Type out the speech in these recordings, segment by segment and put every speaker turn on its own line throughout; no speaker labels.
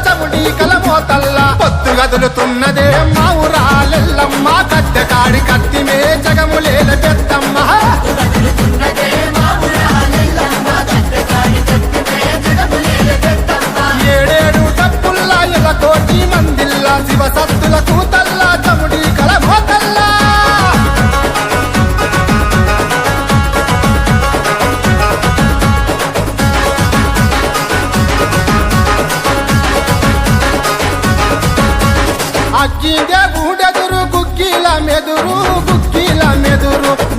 చముడి కలమోతల్లా పొత్తు గదులుతున్నదే మా ఊరాలెల్లమ్మ కట్టె కాడి కత్తిమే జగములేల పెద్దమ్మ ఏడేడు డప్పుల్లా ఎల కోటి మందిల్లా శివ సత్తుల కూతల్లా చముడి కలమోతల్లా అగ్గిదే ఊడెదురు గుగ్గిల మెదురు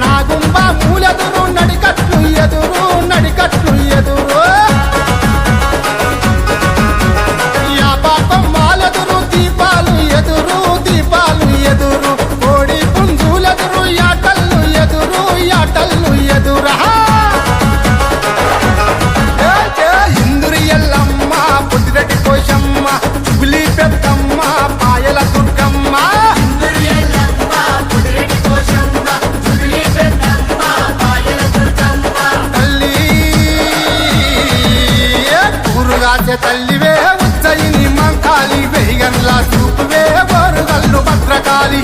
నాగుంబ మూలెదురు నడికట్లు ఎదురు యా పాపం మాలెదురు దీపాలు ఎదురు కోడి పుంజులెదురు యాటల్లు ఎదురా ఇందురి ఎల్లమ్మ పుట్టిరెడ్డి కోశమ్మ చుబిలి పెద్దమ్మ పాయల దుర్గమ్మ తల్లి ఊరుగాసే తల్లివే ఉజ్జయిని మంకాలి వెయ్యన్లా చూపువే బోరుగల్లు భద్రకాళి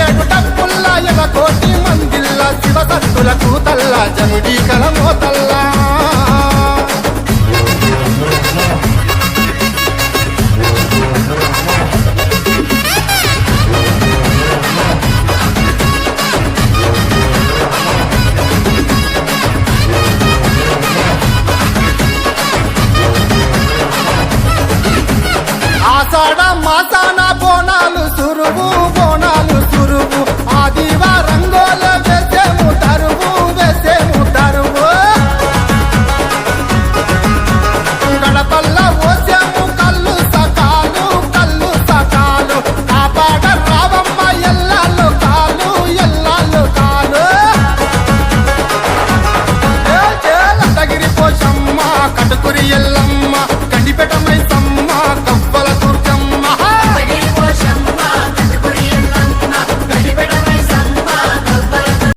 ఏడు డప్పుల్లా ఎల కోటి మందిల్లా శివ సత్తుల కూతల్లా జముడి కలమోతల్లా